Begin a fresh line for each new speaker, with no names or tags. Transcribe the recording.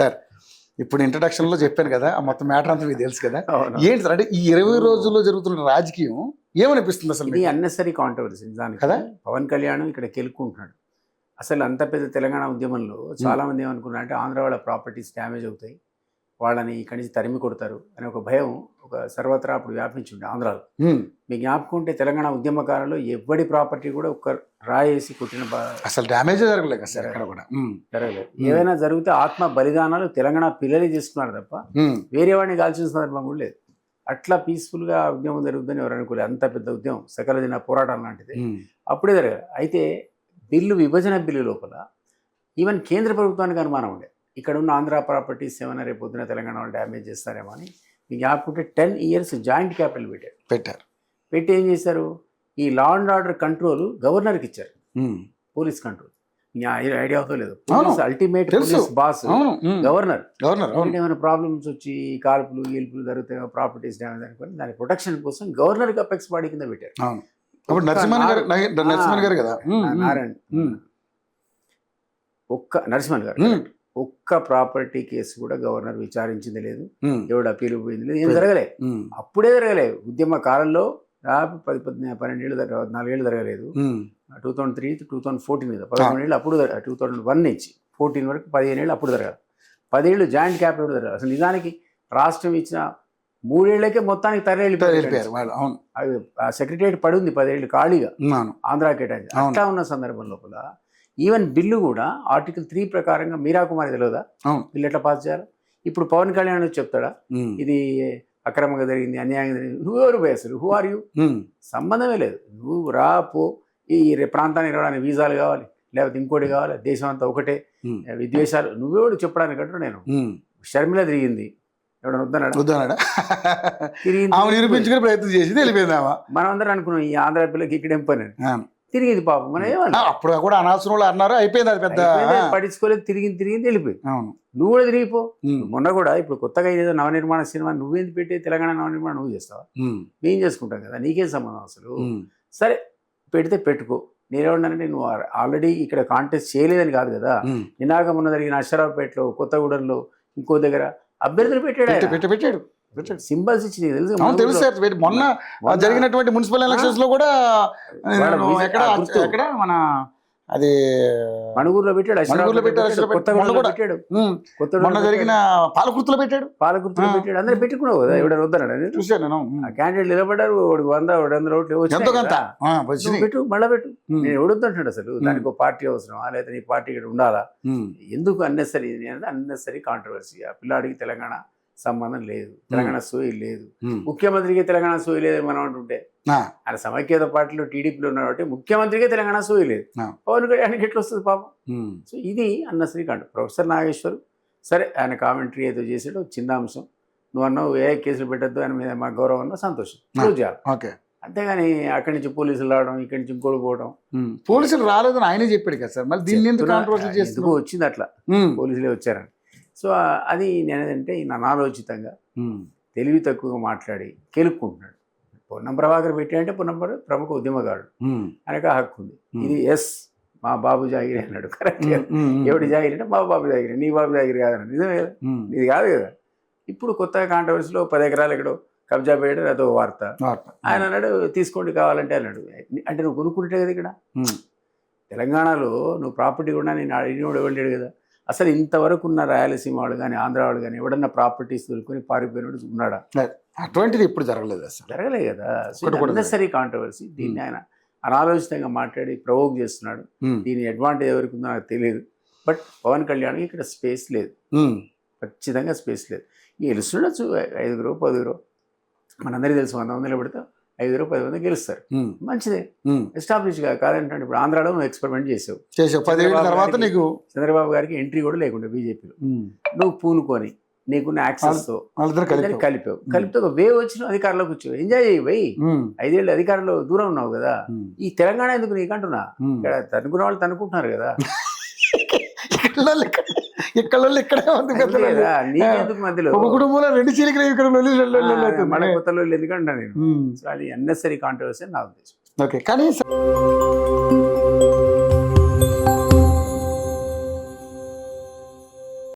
Sir ఇప్పుడు ఇంట్రడక్షన్లో చెప్పాను కదా ఆ మొత్తం మ్యాటర్ అంతా మీకు తెలుసు కదా, ఏంటి సార్ అంటే ఈ 20 రోజుల్లో జరుగుతున్న రాజకీయం ఏమనిపిస్తుంది అసలు?
ఇది అన్నెసరీ కాంట్రవర్సీ నిజానికి
కదా.
పవన్ కళ్యాణ్ ఇక్కడ గెలుక్కుంటున్నాడు. అసలు అంత పెద్ద తెలంగాణ ఉద్యమంలో చాలామంది ఏమనుకున్నారు అంటే ఆంధ్ర వాళ్ళ ప్రాపర్టీస్ డ్యామేజ్ అవుతాయి, వాళ్ళని ఇక్కడి నుంచి తరిమి కొడతారు అనే ఒక భయం ఒక సర్వత్రా అప్పుడు వ్యాపించింది ఆంధ్రాలో. మీకు జ్ఞాపకం ఉంటే తెలంగాణ ఉద్యమకాలంలో ఎవడి ప్రాపర్టీ కూడా ఒక్క రాయేసి కొట్టిన
అసలు డ్యామేజ్ జరగలేదు సార్ ఎక్కడ కూడా.
జరగలేదు. ఏదైనా జరిగితే ఆత్మ బలిదానాలు తెలంగాణ పిల్లలే చేసుకున్నారు తప్ప వేరే వాడిని కాల్చిన సందర్భం కూడా లేదు. అట్లా పీస్ఫుల్గా ఉద్యమం జరుగుతుందని ఎవరు అనుకోలేదు. అంత పెద్ద ఉద్యమం సకల దిన పోరాటం లాంటిది అప్పుడే జరగాలి. అయితే విభజన బిల్లు లోపల ఈవెన్ కేంద్ర ప్రభుత్వానికి అనుమానం ఉండే ఇక్కడ ఉన్న ఆంధ్ర ప్రాపర్టీస్ ఏమైనా రేపు పొద్దున తెలంగాణ వాళ్ళు డ్యామేజ్ చేస్తారేమో అని. మీకు జ్ఞాపకుంటే 10 years జాయింట్ క్యాపిటల్ పెట్టి ఏం చేశారు, ఈ లా అండ్ ఆర్డర్ కంట్రోల్ గవర్నర్కి ఇచ్చారు, పోలీస్ కంట్రోల్. ఐడియా అవుతో లేదు, అల్టిమేట్ పోలీస్ బాస్ గవర్నర్. ఏమైనా ప్రాబ్లమ్స్ వచ్చి కాల్పులు గెలుపులు జరుగుతాయి, ప్రాపర్టీస్ డ్యామేజ్ అనుకోని దాని ప్రొటెక్షన్ కోసం గవర్నర్కి అపెక్స్ బాడీ కింద పెట్టారు.
నరసింహన్ గారు కదా,
నరసింహన్ గారు ఒక్క ప్రాపర్టీ కేసు కూడా గవర్నర్ విచారించింది లేదు, ఎవడు అప్పీలు పోయింది లేదు, ఏం జరగలే. అప్పుడే జరగలే ఉద్యమ కాలంలో 10-12 ఏళ్ళు 4 ఏళ్ళు జరగలేదు. 2003 to 2014 మీద 11 ఏళ్ళు అప్పుడు 2001 నుంచి 14 వరకు 15 ఏళ్ళు అప్పుడు జరగాలి. 10 ఏళ్ళు జాయింట్ క్యాపిటల్ జరగాలి. అసలు నిజానికి రాష్ట్రం ఇచ్చిన 3 ఏళ్లకే మొత్తానికి తరలిపోయారు. సెక్రటరియట్ పడి ఉంది 10 ఏళ్ళు ఖాళీగా ఆంధ్రా కేటాయించి. అట్లా ఉన్న సందర్భం లోపల ఈవెన్ బిల్లు కూడా ఆర్టికల్ 3 ప్రకారంగా మీరా కుమారి తెలియదా బిల్లు ఎట్లా పాస్ చేయాలి? ఇప్పుడు పవన్ కళ్యాణ్ చెప్తాడా ఇది అక్రమంగా జరిగింది, అన్యాయంగా జరిగింది? నువ్వెవరు అసలు? Who are you? సంబంధమే లేదు. నువ్వు రాపో, ఈ ప్రాంతానికి రావడానికి వీసాలు కావాలి, లేకపోతే ఇంకోటి కావాలి, దేశం అంతా ఒకటే, విద్వేషాలు. నువ్వెవడు చెప్పడానికి అంటూ నేను షర్మిల తిరిగింది, ఎవడన్నా వద్దన్నాడా?
నిరూపించుకునే ప్రయత్నం చేసి వెళ్ళిపోయిందామా?
మనం అందరం అనుకున్నాం ఈ ఆంధ్ర పిల్లకి ఇక్కడేం పని తిరిగింది పాపం. మనం ఏమన్నా
అప్పుడు కూడా అనవసరం వాళ్ళు అన్నారు, అయిపోయింది, అది పెద్ద
పట్టించుకోలేదు, తిరిగింది వెళ్ళిపోయి. నువ్వు కూడా తిరిగిపో. మొన్న కూడా ఇప్పుడు కొత్తగా ఏదో నవనిర్మాణ సినిమా నువ్వేంది పెట్టి తెలంగాణ నవనిర్మాణం నువ్వు చేస్తావా? మేము చేసుకుంటాం కదా, నీకేం సంబంధం అసలు? సరే పెడితే పెట్టుకో. నేనేమన్నానంటే నువ్వు ఆల్రెడీ ఇక్కడ కాంటెస్ట్ చేయలేదని కాదు కదా, నినాక మొన్న జరిగిన అశ్వరావుపేటలో, కొత్తగూడెంలో, ఇంకో దగ్గర అభ్యర్థులు పెట్టాడు, సింబల్స్ ఇచ్చి
తెలుసు. మొన్న జరిగినటువంటి మున్సిపల్ ఎలక్షన్స్ లో కూడా ఎక్కడ మన అది
మణుగూరులో పెట్టాడు,
మొన్న జరిగిన పాలకుర్తిలో పెట్టాడు.
అందరూ పెట్టుకున్నావు కదా, ఎవడైనా వద్దన్నాడు?
చూసాను నేను.
క్యాండిడేట్ నిలబడ్డారు, 100 ఓట్లు పెట్టు, మళ్ళీ పెట్టు. నేను ఎవడొద్దంటాడు అసలు? దానికి ఒక పార్టీ అవసరమా, లేదా నీ పార్టీ ఇక్కడ ఉండాలా? ఎందుకు అన్నెసరీ కాంట్రవర్సీ? ఆ పిల్లాడికి తెలంగాణ సంబంధం లేదు, తెలంగాణ సోయి లేదు, ముఖ్యమంత్రికి తెలంగాణ సోయి లేదని మనం అంటుంటే, ఆయన సమైక్యత పార్టీలో టీడీపీలో ఉన్నాడు కాబట్టి ముఖ్యమంత్రికే తెలంగాణ సోయి లేదు, పవన్ కళ్యాణ్కి ఎట్లా వస్తుంది పాపం? సో ఇది అన్నెసరీ కాంట్రవర్సీ. ప్రొఫెసర్ నాగేశ్వర్ సరే ఆయన కామెంటరీ ఏదో చేసాడు, చిన్న అంశం. నువ్వు అన్నావు ఏ కేసులు పెట్టద్దు, ఆయన మీద మా గౌరవం అన్నా సంతోషం, క్లోజ్ చేయాలి. అంతేగాని అక్కడి నుంచి పోలీసులు రావడం, ఇక్కడి నుంచి ఇంకోటి పోవడం.
పోలీసులు రాలేదని ఆయనే చెప్పాడు కదా సార్, మళ్ళీ దీన్ని ఎందుకు
వచ్చింది అట్లా పోలీసులే వచ్చారని. సో అది నేనేదంటే ఈయన అనాలోచితంగా తెలివి తక్కువగా మాట్లాడి కెలుక్కుంటున్నాడు. పొన్నం ప్రభాకర్ పెట్టి అంటే పొన్నం ప్రముఖ ఉద్యమగాడు, ఆయనకు హక్కు ఉంది. ఇది మా బాబు జాగిరి అన్నాడు, కరెక్ట్. ఎవడి జాగిరి అంటే మా బాబు జాగిరి, నీ బాబు జాగిరి కాదన్నాడు. నిజమే కదా, ఇది కాదు కదా. ఇప్పుడు కొత్తగా కాంట్రవర్సీలో 10 ఎకరాలు ఎక్కడో కబ్జా చేయడం అదో వార్త. ఆయన అన్నాడు తీసుకోండి కావాలంటే అన్నాడు. అంటే నువ్వు కొనుక్కుంటే కదా ఇక్కడ తెలంగాణలో నువ్వు ప్రాపర్టీ కూడా నేను అడిగినోడు ఇవ్వలేడు కదా. అసలు ఇంతవరకు ఉన్న రాయలసీమ వాళ్ళు కానీ ఆంధ్ర వాళ్ళు కానీ ఎవడన్నా ప్రాపర్టీస్ దొరుకుని పారిపోయినోడు ఉన్నాడా?
అటువంటిది ఇప్పుడు జరగలేదు, అసలు
జరగలేదు కదా. Unnecessary controversy. దీన్ని ఆయన అనాలోచితంగా మాట్లాడి ప్రవోక్ చేస్తున్నాడు. దీని అడ్వాంటేజ్ ఎవరికి ఉందో నాకు తెలియదు. బట్ పవన్ కళ్యాణ్కి ఇక్కడ స్పేస్ లేదు, ఖచ్చితంగా స్పేస్ లేదు. గెలుస్తుండొచ్చు 5 10 మనందరికీ తెలుసు, 100 పెడితే 5 10 గెలుస్తారు, మంచిదే, ఎస్టాబ్లిష్ కాదంటే. ఇప్పుడు ఆంధ్రాలో నువ్వు ఎక్స్పెరిమెంట్ చేసావు,
10 ఏళ్ళ తర్వాత నీకు
చంద్రబాబు గారికి ఎంట్రీ కూడా లేకుండా బీజేపీలో నువ్వు పూనుకొని నీకున్న యాక్సెస్తో కలిపితే ఒక వేవ్ వచ్చిన అధికారంలోకి వచ్చావు, ఎంజాయ్ చేయి పోయి. 5 ఏళ్ళు అధికారంలో దూరం ఉన్నావు కదా. ఈ తెలంగాణ ఎందుకు నీకంటున్నా, ఇక్కడ తనుకున్న వాళ్ళు తనుకుంటున్నారు కదా.
ఇక్కడే ఉంది
నీకెందుకు మధ్యలో
కుటుంబంలో 2 చీలికలు ఇక్కడ
మన కొత్తలో ఎందుకంటా నేను. సో అది అన్నెసరీ కాంట్రవర్సీ నా ఉద్దేశం.
ఓకే, కానీ